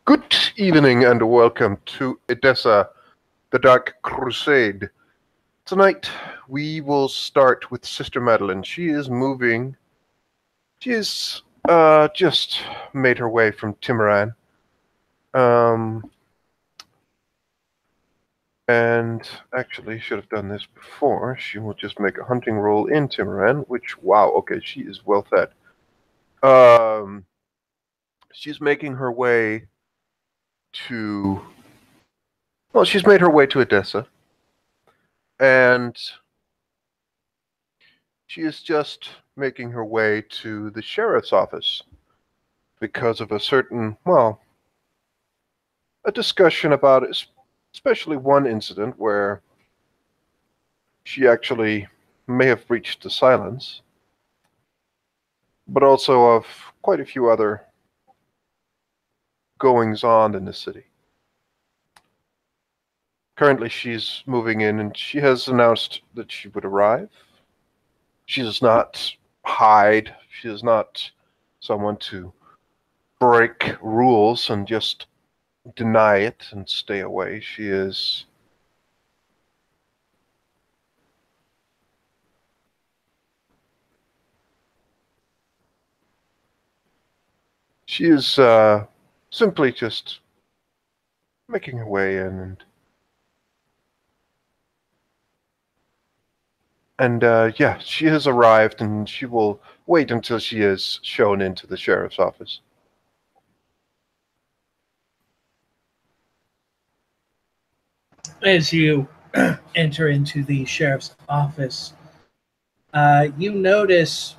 Good evening and welcome to Edessa, the Dark Crusade. Tonight we will start with Sister Madeline. She is moving. She has just made her way from Timoran. And actually should have done this before. She will just make a hunting roll in Timoran, which, wow, okay, she is well fed. She's making her way to... Well, she's made her way to Edessa. And she is just making her way to the sheriff's office because of a certain, well, a discussion about especially one incident where she actually may have breached the silence, but also of quite a few other goings-on in the city. Currently, she's moving in, and she has announced that she would arrive. She does not hide. She is not someone to break rules and just deny it and stay away. She is simply just making her way in, and yeah, she has arrived, and she will wait until she is shown into the sheriff's office. As you enter into the sheriff's office, you notice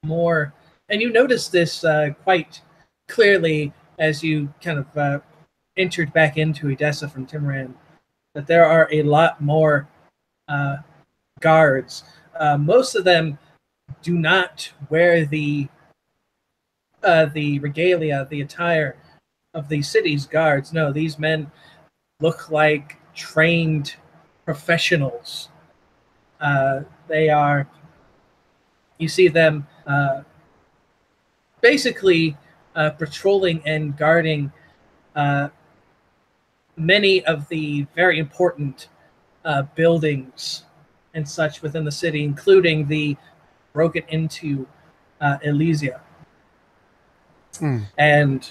more, and you notice this quite clearly as you kind of entered back into Edessa from Timoran, that there are a lot more guards. Most of them do not wear the regalia, the attire of the city's guards. No, these men look like trained professionals. They are, you see them basically patrolling and guarding many of the very important buildings and such within the city, including the broken into Elysia. And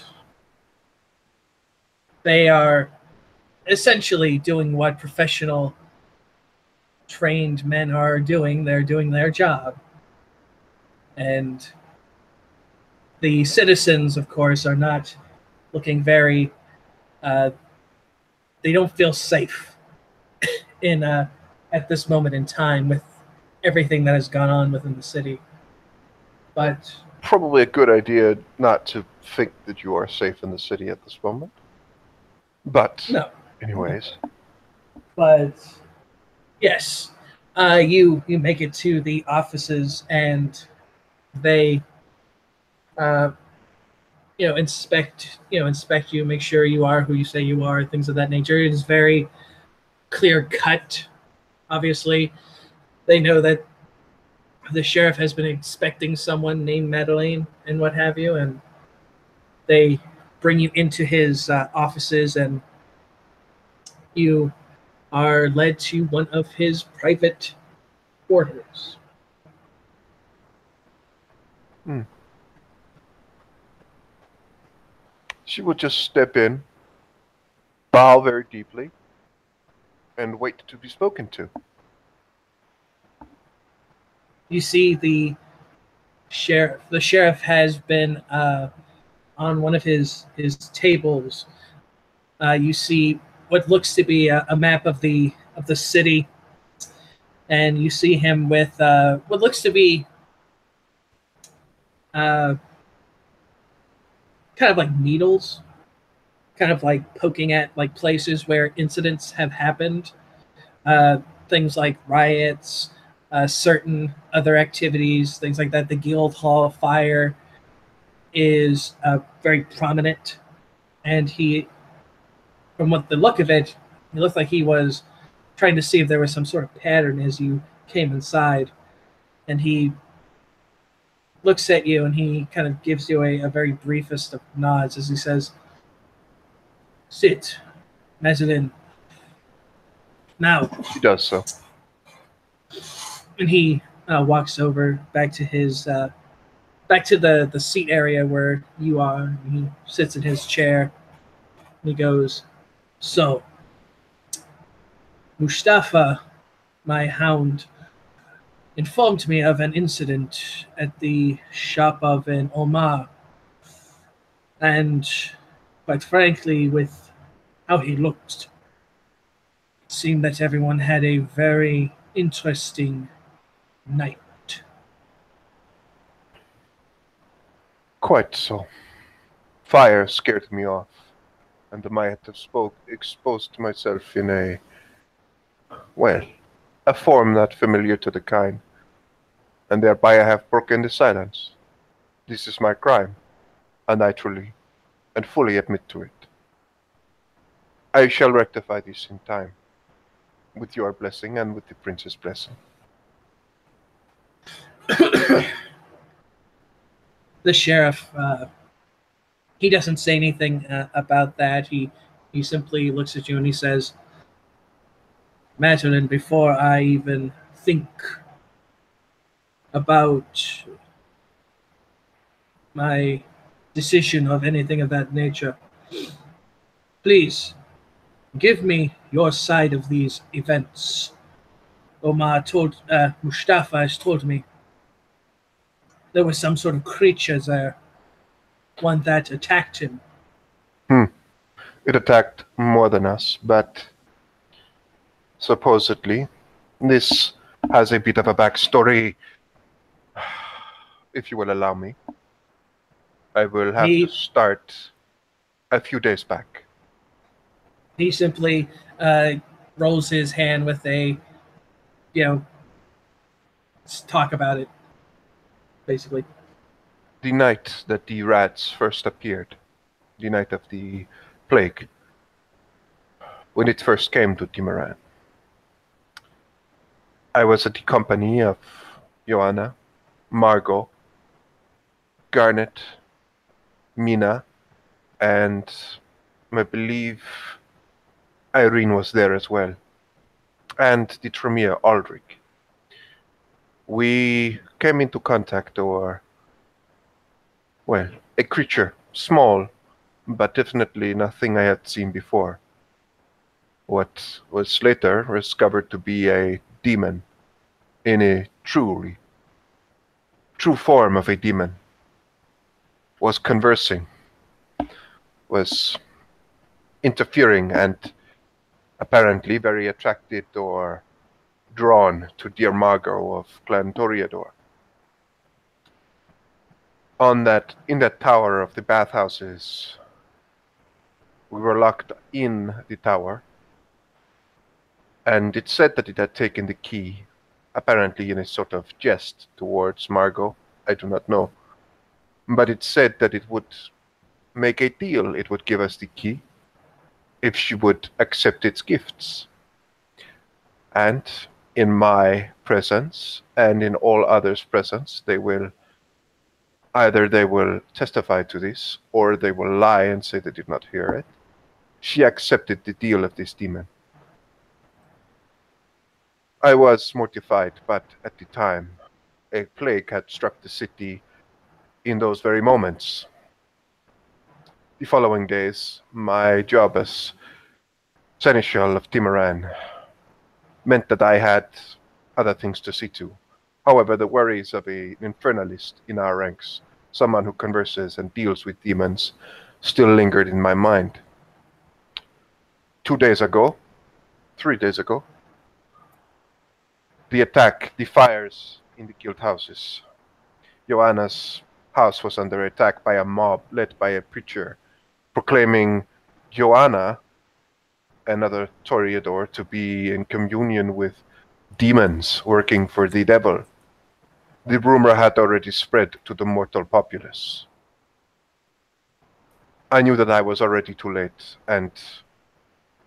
they are essentially doing what professional trained men are doing. They're doing their job. And the citizens, of course, are not looking very, they don't feel safe in at this moment in time with everything that has gone on within the city. But probably a good idea not to think that you are safe in the city at this moment. But no. Anyways. But yes, you make it to the offices, and they inspect you, make sure you are who you say you are, things of that nature. It is very clear cut. Obviously, they know that the sheriff has been expecting someone named Madeleine and what have you, and they bring you into his offices, and you are led to one of his private quarters. She will just step in, bow very deeply, and wait to be spoken to. You see the sheriff. The sheriff has been on one of his tables. You see what looks to be a map of the city, and you see him with what looks to be kind of like needles, kind of like poking at like places where incidents have happened, things like riots, certain other activities, things like that. The Guild Hall fire is very prominent, and he, from what the look of it, it looked like he was trying to see if there was some sort of pattern as you came inside, and he looks at you and he kind of gives you a very briefest of nods as he says, "Sit, Madeline, now." She does so. And he walks over back to his back to the seat area where you are. And he sits in his chair. And he goes, "So, Mustafa, my hound, informed me of an incident at the shop of an Omar, and quite frankly, with how he looked, it seemed that everyone had a very interesting night." Quite so. Fire scared me off, and I might have exposed myself in well, a form not familiar to the kind, and thereby I have broken the silence. This is my crime, and I truly and fully admit to it. I shall rectify this in time, with your blessing and with the prince's blessing. The sheriff, he doesn't say anything about that. He simply looks at you and he says, "Madeline, before I even think about my decision of anything of that nature, please give me your side of these events. Mustafa has told me there was some sort of creature there, one that attacked him." Hmm. It attacked more than us, but supposedly this has a bit of a backstory, if you will allow me. I will have to He start a few days back. he simply uh, rolls his hand with a, you know, talk about it, basically. The night that the rats first appeared, the night of the plague, when it first came to Timaran, I was at the company of Joanna, Margot, Garnet, Mina, and I believe Irene was there as well, and the Tremere Aldrich. We came into contact, or, well, a creature, small, but definitely nothing I had seen before. What was later discovered to be a demon in a true form of a demon, was conversing, was interfering, and apparently very attracted or drawn to dear Margot of Clan Toreador. In that tower of the bathhouses, we were locked in the tower, and it said that it had taken the key, apparently in a sort of jest towards Margot. I do not know. But it said that it would make a deal. It would give us the key if she would accept its gifts. And in my presence and in all others' presence, they will testify to this, or they will lie and say they did not hear it. She accepted the deal of this demon. I was mortified, but at the time, a plague had struck the city in those very moments. The following days, my job as seneschal of Timaran meant that I had other things to see to. However, the worries of an infernalist in our ranks, someone who converses and deals with demons, still lingered in my mind. 2 days ago, 3 days ago, the fires in the guild houses. Joanna's house was under attack by a mob led by a preacher, proclaiming Joanna, another Toreador, to be in communion with demons working for the devil. The rumor had already spread to the mortal populace. I knew that I was already too late, and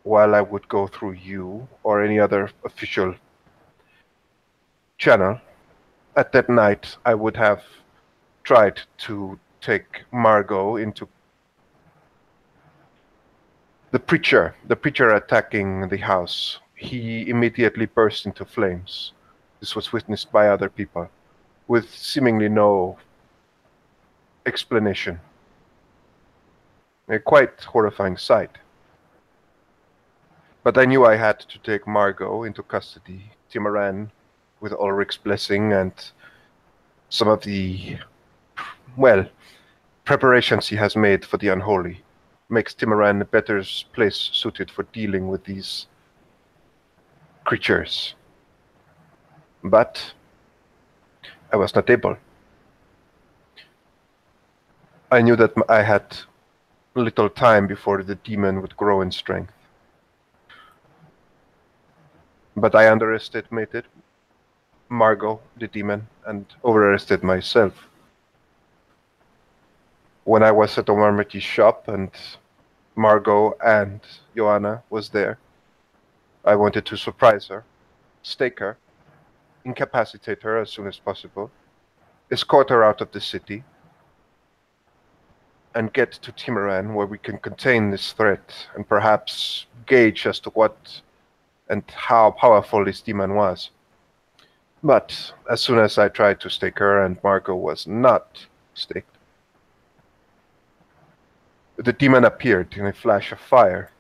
while I would go through you or any other official channel, at that night I would have tried to take Margot into the preacher attacking the house. He immediately burst into flames. This was witnessed by other people with seemingly no explanation. A quite horrifying sight. But I knew I had to take Margot into custody. Timaran, with Ulrich's blessing and some of the, well, preparations he has made for the unholy, makes Timaran a better place suited for dealing with these creatures. But I was not able. I knew that I had little time before the demon would grow in strength. But I underestimated Margot, the demon, and overestimated myself. When I was at the Marmot's shop and Margot and Joanna was there, I wanted to surprise her, stake her, incapacitate her as soon as possible, escort her out of the city, and get to Timaran where we can contain this threat and perhaps gauge as to what and how powerful this demon was. But as soon as I tried to stake her and Margot was not staked, the demon appeared in a flash of fire.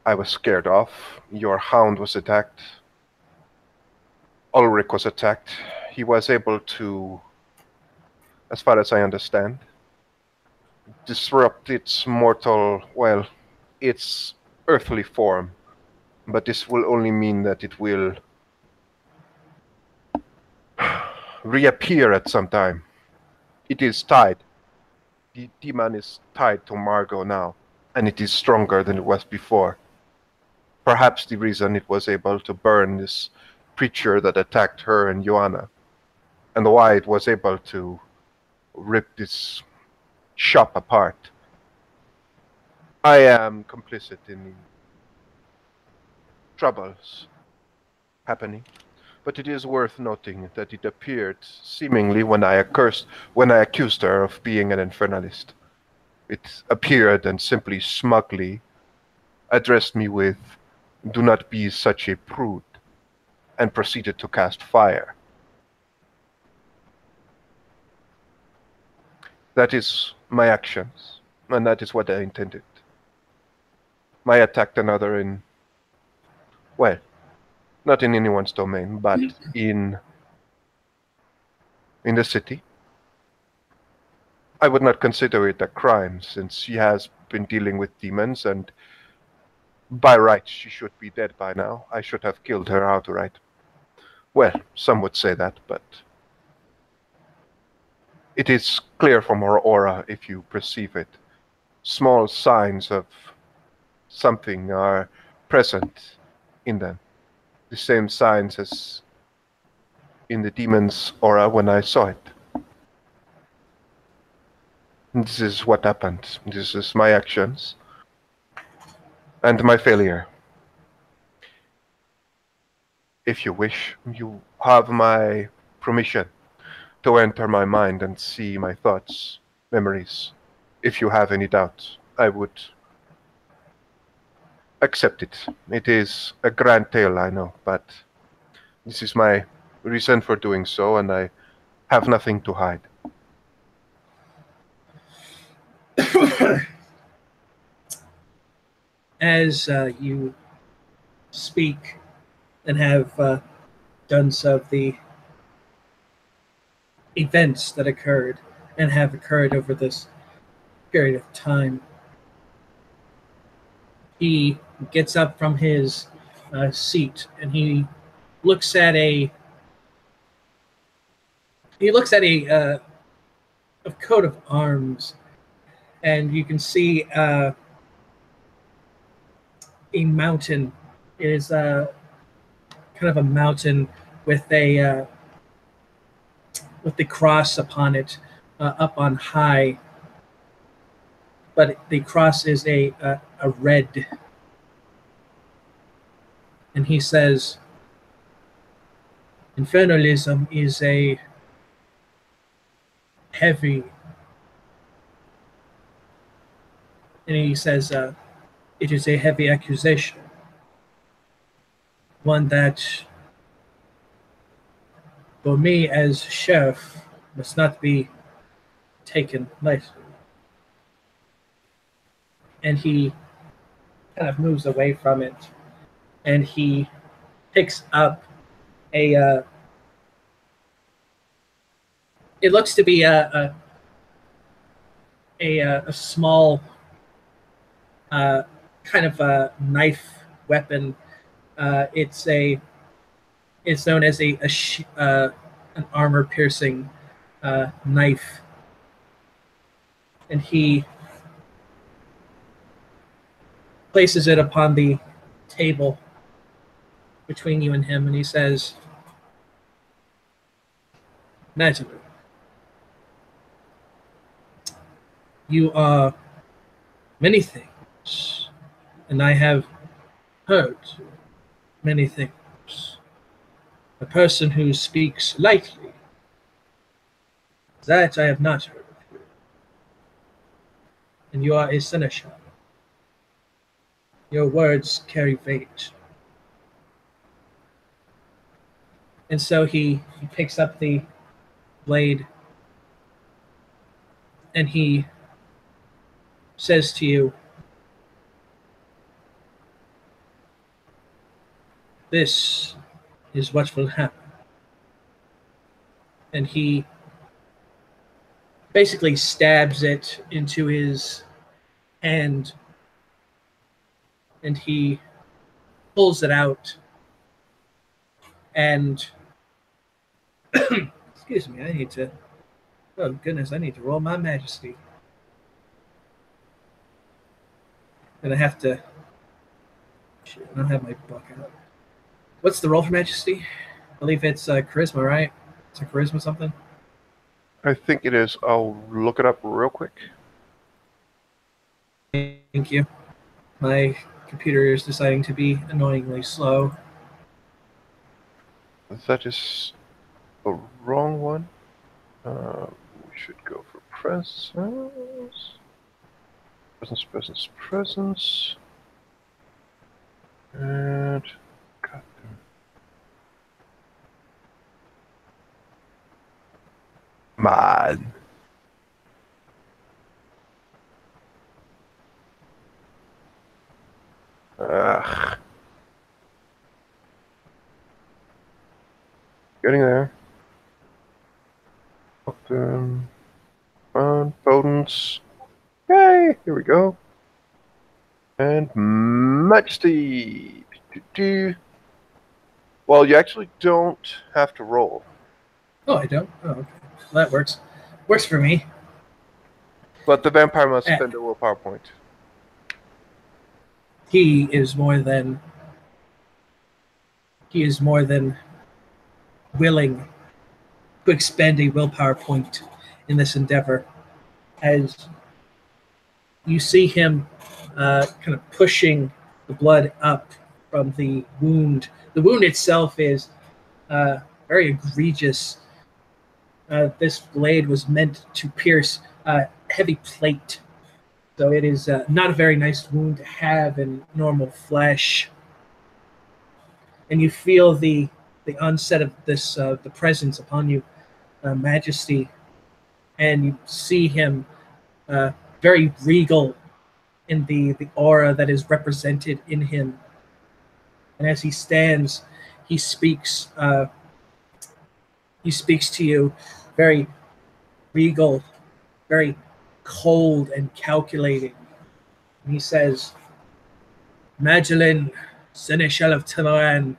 I was scared off. Your hound was attacked. Ulrich was attacked. He was able to, as far as I understand, disrupt its mortal, well, its earthly form. But this will only mean that it will reappear at some time. It is tied. The demon is tied to Margot now, and it is stronger than it was before. Perhaps the reason it was able to burn this preacher that attacked her and Joanna, and why it was able to rip this shop apart. I am complicit in the troubles happening, but it is worth noting that it appeared seemingly when I accused her of being an infernalist. It appeared and simply smugly addressed me with, "Do not be such a prude," and proceeded to cast fire. That is my actions, and that is what I intended. I attacked another in, well, not in anyone's domain, but in the city. I would not consider it a crime, since she has been dealing with demons, and by rights she should be dead by now. I should have killed her outright. Well, some would say that, but it is clear from her aura if you perceive it. Small signs of something are present in them. The same signs as in the demon's aura when I saw it. This is what happened. This is my actions and my failure. If you wish, you have my permission to enter my mind and see my thoughts, memories. If you have any doubt, I would accept it. It is a grand tale, I know, but this is my reason for doing so, and I have nothing to hide. As you speak and have done so of the events that occurred and have occurred over this period of time, he gets up from his seat and he looks at a coat of arms, and you can see a mountain. It is kind of a mountain with the cross upon it, up on high. But the cross is a red. And he says, "Infernalism is a heavy. And he says, it is a heavy accusation, one that, for me as sheriff, must not be taken lightly. And he kind of moves away from it, and he picks up a. It looks to be a small, kind of a knife weapon. It's a. It's known as an armor piercing knife, and he places it upon the table between you and him, and he says, "Madeline, you are many things, and I have heard many things. A person who speaks lightly, that I have not heard of you. And you are a seneschal. Your words carry weight." And so he picks up the blade and he says to you, "This is what will happen." And he basically stabs it into his hand and he pulls it out and excuse me, oh goodness, I need to roll my majesty. And I have to, shit, I don't have my book out. What's the roll for majesty? I believe it's charisma, right? It's a charisma something? I think it is. I'll look it up real quick. Thank you. My computer is deciding to be annoyingly slow. That is a wrong one. We should go for presence. Presence. And God damn. Man. Ugh. Getting there. Open. On Bodens. Yay! Here we go. And Majesty. Well, you actually don't have to roll. Oh, I don't? Oh, okay. Well, that works. Works for me. But the vampire must spend a willpower point. He is more than willing to expend a willpower point in this endeavor, as you see him kind of pushing the blood up from the wound. The wound itself is very egregious. This blade was meant to pierce heavy plate, so it is not a very nice wound to have in normal flesh. And you feel the onset of this the presence upon you, Majesty, and you see him very regal in the aura that is represented in him. And as he stands, he speaks. He speaks to you, very regal, very cold and calculating. And he says, "Magdalene, Seneschal of Tamaran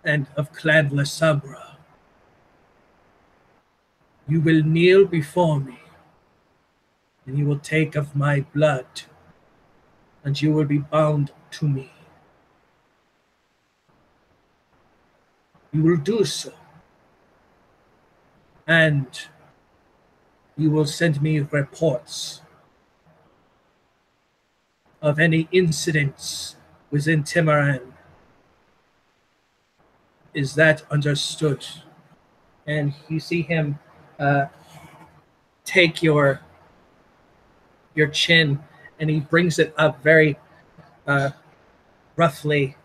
and of Clan La Sabra, you will kneel before me, and you will take of my blood, and you will be bound to me. You will do so, and you will send me reports of any incidents within Tamaran. Is that understood?" And you see him take your chin, and he brings it up very roughly,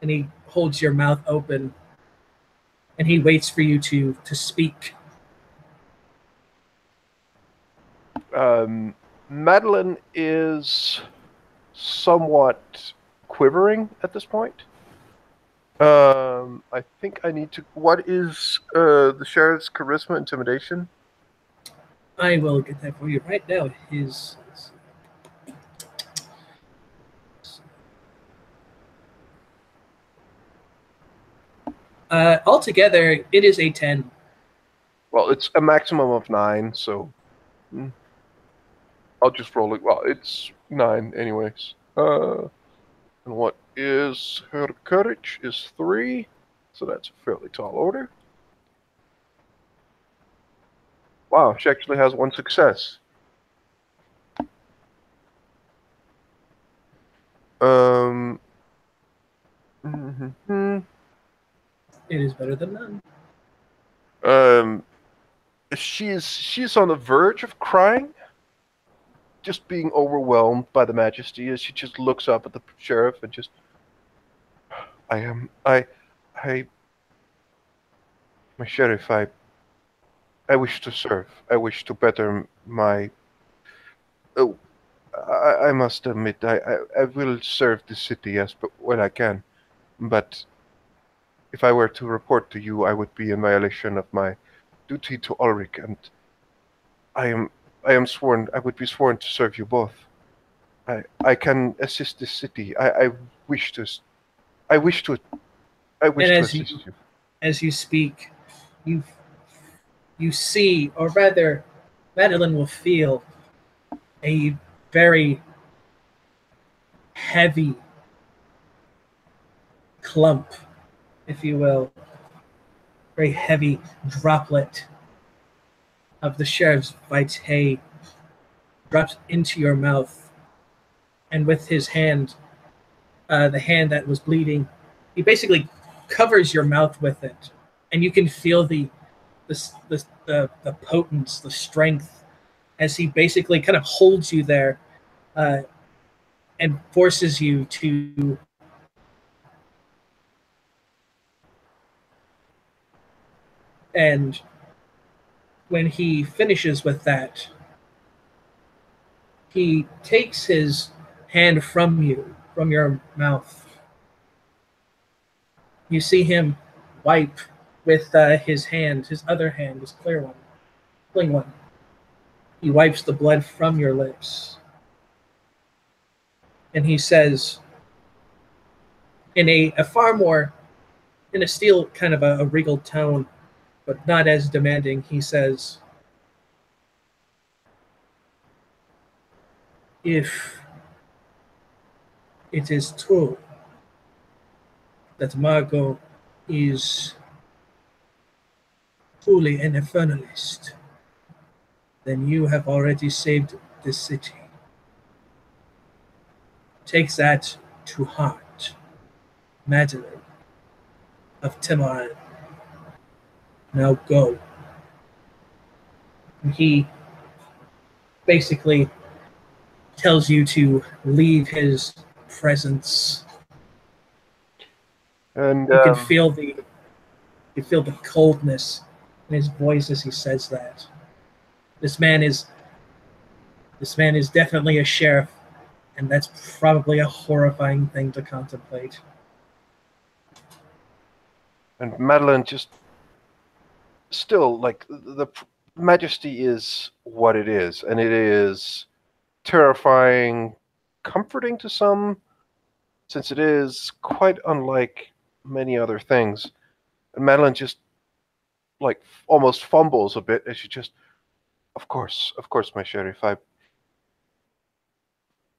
and he holds your mouth open, and he waits for you to speak. Madeline is somewhat quivering at this point. I think I need to. What is the sheriff's charisma intimidation? I will get that for you right now. His altogether, it is a 10. Well, it's a maximum of 9, so I'll just roll it. Well, it's 9 anyways. And what is her courage is 3, so that's a fairly tall order. Wow, she actually has 1 success. It is better than none. She's on the verge of crying, just being overwhelmed by the majesty as she just looks up at the sheriff and just, my sheriff, I wish to serve. I wish to better my, oh, I must admit, I will serve the city as well I can, but if I were to report to you, I would be in violation of my duty to Ulrich, and I am sworn, I would be sworn to serve you both. I can assist this city. I wish to assist you. As you speak, you see, or rather, Madeline will feel a very heavy clump, if you will, very heavy droplet of the sheriff's vitae drops into your mouth, and with his hand, the hand that was bleeding, he basically covers your mouth with it, and you can feel the potence, the strength, as he basically kind of holds you there, and forces you to and when he finishes with that, he takes his hand from your mouth. You see him wipe with his hand, his other hand, his clear one. He wipes the blood from your lips. And he says, in a far more, in a still kind of a regal tone, but not as demanding, he says, if it is true that Margot is truly an infernalist, then you have already saved this city. Take that to heart, Madeline of Timoran. Now go. And he basically tells you to leave his presence. And you can feel the coldness in his voice as he says that. This man is definitely a sheriff, and that's probably a horrifying thing to contemplate. And Madeline just still, like, the majesty is what it is, and it is terrifying, comforting to some, since it is quite unlike many other things. And Madeline just, like, almost fumbles a bit as she just, of course, my sheriff, I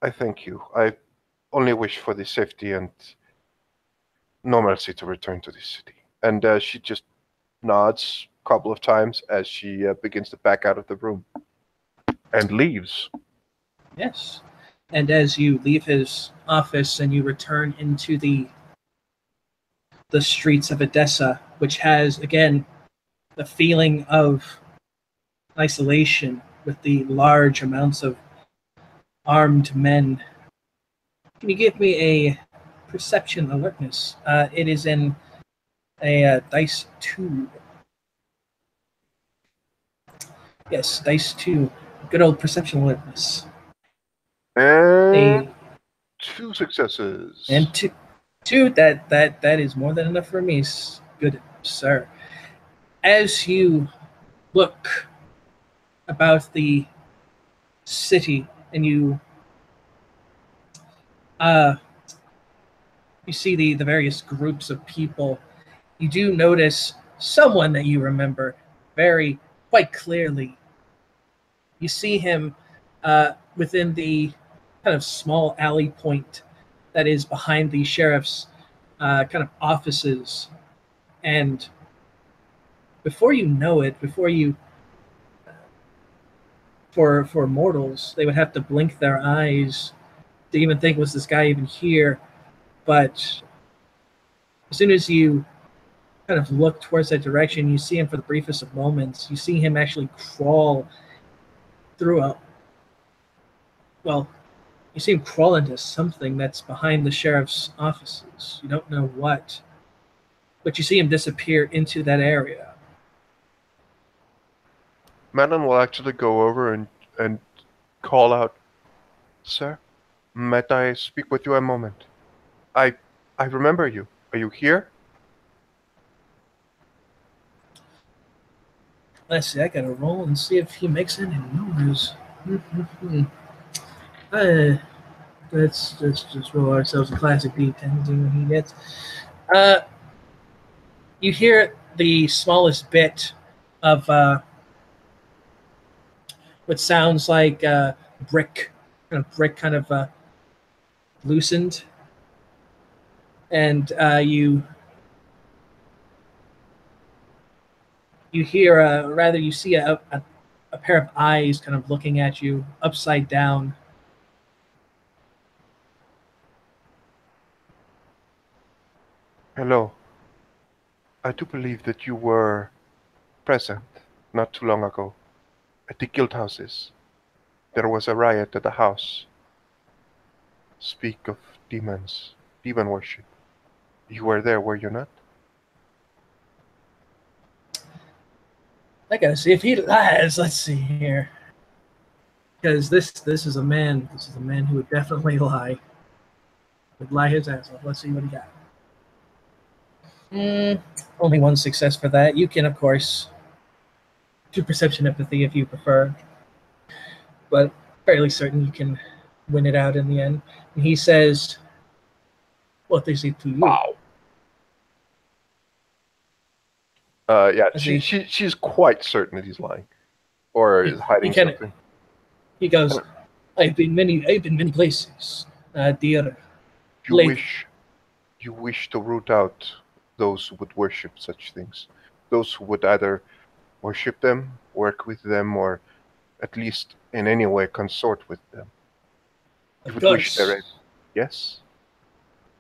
thank you. I only wish for the safety and normalcy to return to this city. And she just nods a couple of times as she begins to back out of the room and leaves. Yes. And as you leave his office and you return into the streets of Edessa, which has, again, the feeling of isolation with the large amounts of armed men. Can you give me a perception alertness? It is in a dice 2. Yes, dice 2. Good old perception alertness. And A 2 successes. and two. That is more than enough for me. Good sir. As you look about the city and uh you see the various groups of people, you do notice someone that you remember very quite clearly. You see him within the kind of small alley point that is behind the sheriff's kind of offices. And before you know it, before you, for mortals, they would have to blink their eyes to even think, was this guy even here? But as soon as you kind of look towards that direction, you see him for the briefest of moments. You see him actually crawl through well, you see him crawl into something that's behind the sheriff's offices. You don't know what, but you see him disappear into that area. Madeline will actually go over and call out, "Sir, might I speak with you a moment? I remember you. Are you here?" Let's see, I gotta roll and see if he makes any noise. uh, let's just roll ourselves a classic D10 and see what he gets. Uh, you hear the smallest bit of what sounds like brick, kind of loosened, and you hear rather you see a pair of eyes kind of looking at you upside down. Hello. I do believe that you were present not too long ago at the guild houses. There was a riot at the house. Speak of demons, demon worship. You were there, were you not? I gotta see if he lies. Let's see here, because this is a man. This is a man who would definitely lie. Would lie his ass off. Let's see what he got. Only one success for that. You can, of course, do perception empathy if you prefer, but fairly certain you can win it out in the end. And he says, "What is it to you?" Wow. Yeah, she's quite certain that he's lying, or is hiding something. He goes, I've been many places, dear. You wish to root out those who would worship such things, those who would either worship them, work with them, or at least in any way consort with them. You would wish their end. Yes?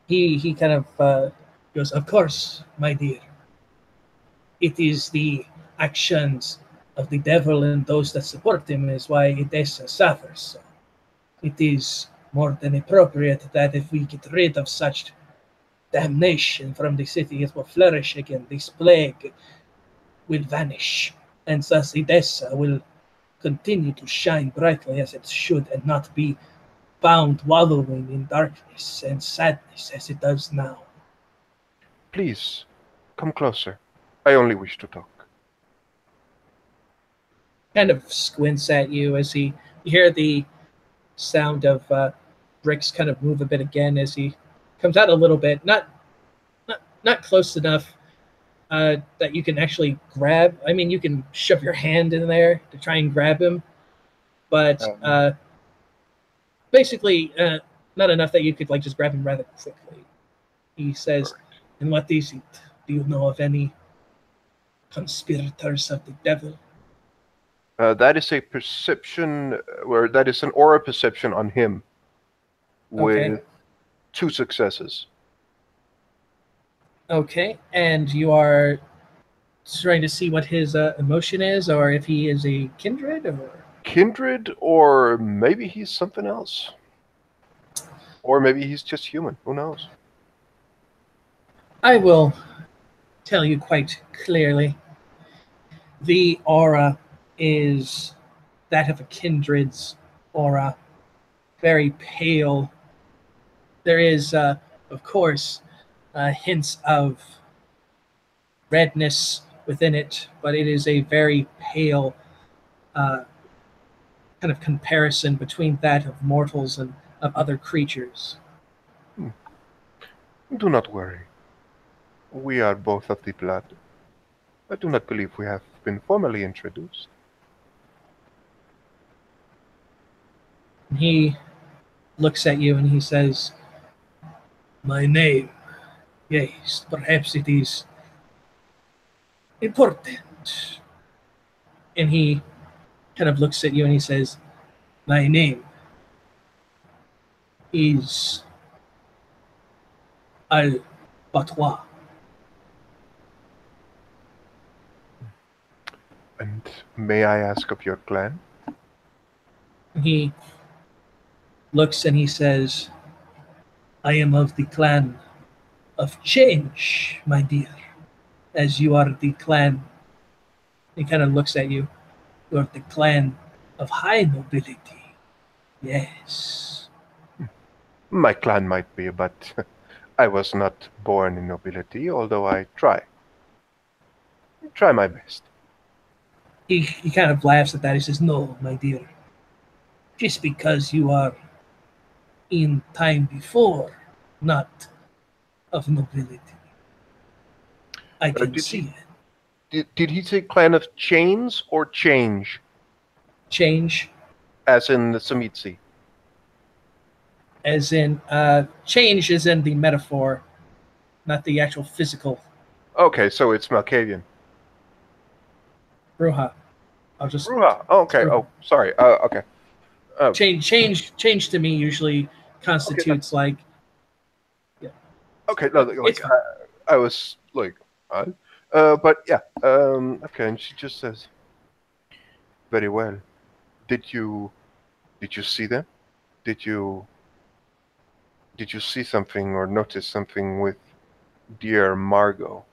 He kind of goes, of course, my dear. It is the actions of the devil and those that support him is why Edessa suffers. So it is more than appropriate that if we get rid of such damnation from the city, it will flourish again. This plague will vanish, and thus Edessa will continue to shine brightly as it should and not be found wallowing in darkness and sadness as it does now. Please, come closer. I only wish to talk. Kind of squints at you as you hear the sound of bricks kind of move a bit again as he comes out a little bit, not close enough that you can actually grab. I mean, you can shove your hand in there to try and grab him, but basically not enough that you could like just grab him rather quickly. He says, "And what is it? Do you know of any conspirators of the devil?" That is a perception, or that is an aura perception on him with 2 successes. Okay, and you are trying to see what his emotion is, or if he is a kindred, or kindred, or maybe he's something else. Or maybe he's just human. Who knows? I will tell you quite clearly. The aura is that of a kindred's aura, very pale. There is, of course, hints of redness within it, but it is a very pale uh, kind of comparison between that of mortals and of other creatures. Do not worry. We are both of the blood. I do not believe we have been formally introduced. He looks at you and he says, "My name, yes, perhaps it is important." And he kind of looks at you and he says, "My name is Al Patois." And may I ask of your clan? And he looks and he says, "I am of the clan of change, my dear, as you are the clan." He kind of looks at you. You are the clan of high nobility. Yes. My clan might be, but I was not born in nobility, although I try. Try my best. He kind of laughs at that. He says, "No, my dear. Just because you are in time before, not of nobility. I can Did he see it. did he say clan of chains or change, Change, as in the Samitsi? as in, change is in the metaphor, not the actual physical. Okay, so it's Malkavian. Ruha. I'll just. Ruha. Oh, okay. Ruha. Oh, sorry. Okay. Change to me usually constitutes like. Yeah. Okay. No, It's fine. I was like, but yeah. Okay. And she just says, "Very well. Did you see them? Did you see something or notice something with dear Margot?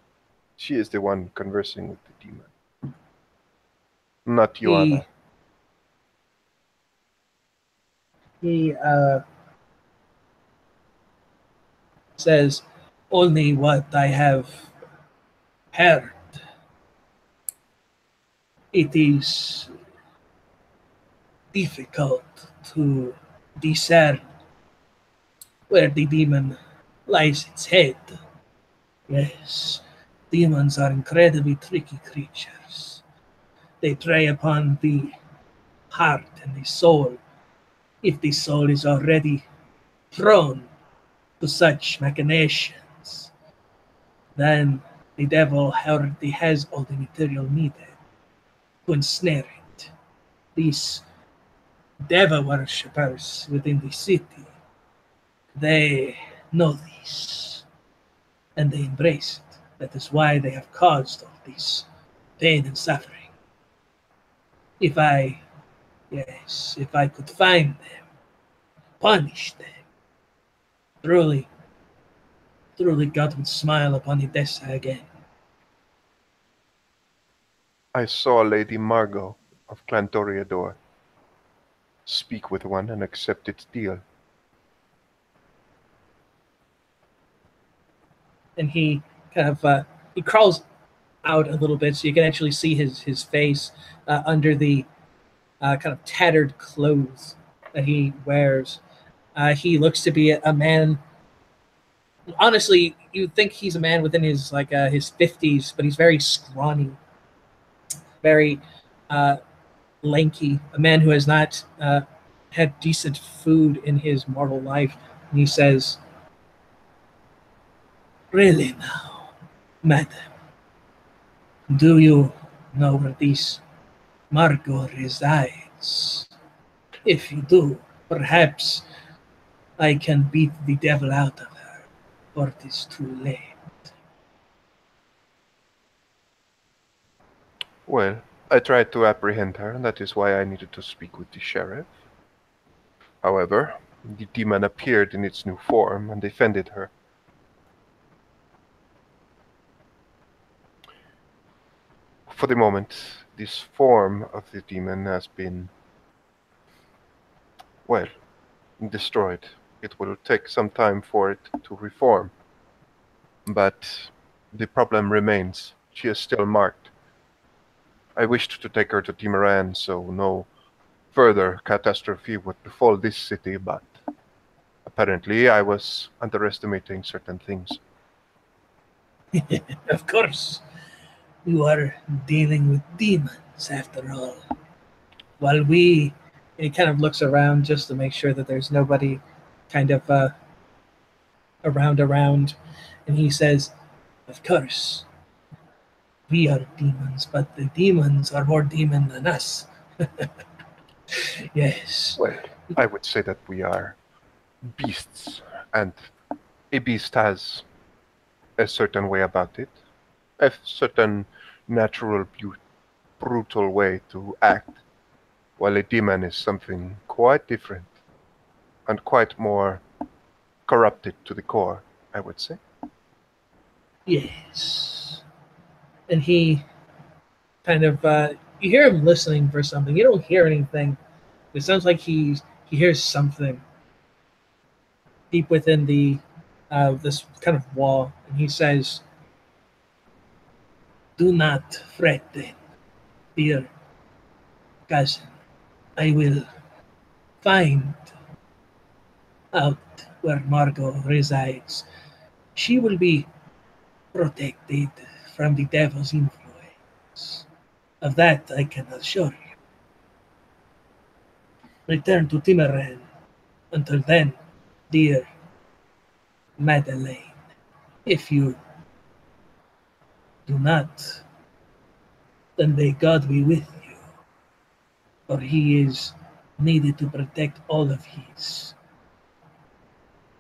She is the one conversing with the demon, not you, He Anna." he says only what I have heard. It is difficult to discern where the demon lies its head. Yes, demons are incredibly tricky creatures. They prey upon the heart and the soul. If the soul is already prone to such machinations, then the devil already has all the material needed to ensnare it. These devil worshippers within the city, they know this and they embrace it. That is why they have caused all this pain and suffering. If I, yes, if I could find them, punish them, truly, truly God would smile upon Edessa again. I saw Lady Margot of Clan Toreador speak with one and accept its deal. And he kind of he crawls out a little bit so you can actually see his face under the kind of tattered clothes that he wears. He looks to be a man. Honestly, you'd think he's a man within his his 50s, but he's very scrawny, very uh, lanky. A man who has not had decent food in his mortal life. And he says, "Really now, madam, do you know where this Margot resides? If you do, perhaps I can beat the devil out of her, or it is too late." Well, I tried to apprehend her, and that is why I needed to speak with the sheriff. However, the demon appeared in its new form and defended her. For the moment, this form of the demon has been, well, destroyed. It will take some time for it to reform. But the problem remains. She is still marked. I wished to take her to Timaran so no further catastrophe would befall this city, but apparently I was underestimating certain things. Of course, you are dealing with demons after all. While we, and he kind of looks around just to make sure that there's nobody kind of around, and he says, "Of course, we are demons, but the demons are more demon than us." Yes. Well, I would say that we are beasts, and a beast has a certain way about it, a certain natural, brutal way to act, while a demon is something quite different and quite more corrupted to the core, I would say. Yes. And he kind of, you hear him listening for something. You don't hear anything. It sounds like he hears something deep within the this kind of wall, and he says, "Do not fret, then, dear cousin. I will find out where Margot resides. She will be protected from the devil's influence. Of that I can assure you. Return to Timaran. Until then, dear Madeleine, if you do not, then may God be with you, for he is needed to protect all of his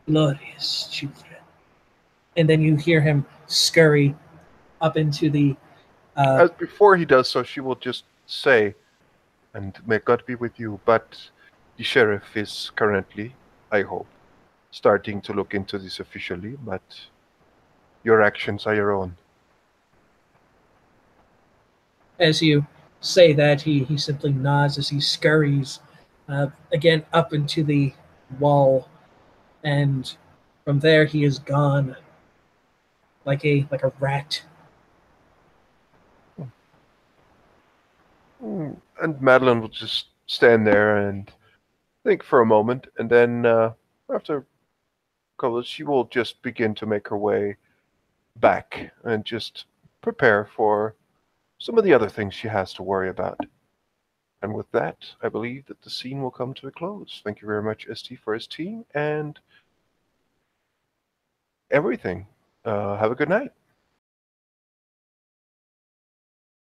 glorious children." And then you hear him scurry up into the As before he does so, she will just say, and may God be with you, but the sheriff is currently, I hope, starting to look into this officially, but your actions are your own. as you say that, he simply nods as he scurries again up into the wall, and from there he is gone like a rat. And Madeline will just stand there and think for a moment, and then after a couple, she will just begin to make her way back and just prepare for some of the other things she has to worry about. And with that, I believe that the scene will come to a close. Thank you very much, ST, for his team and everything. Have a good night.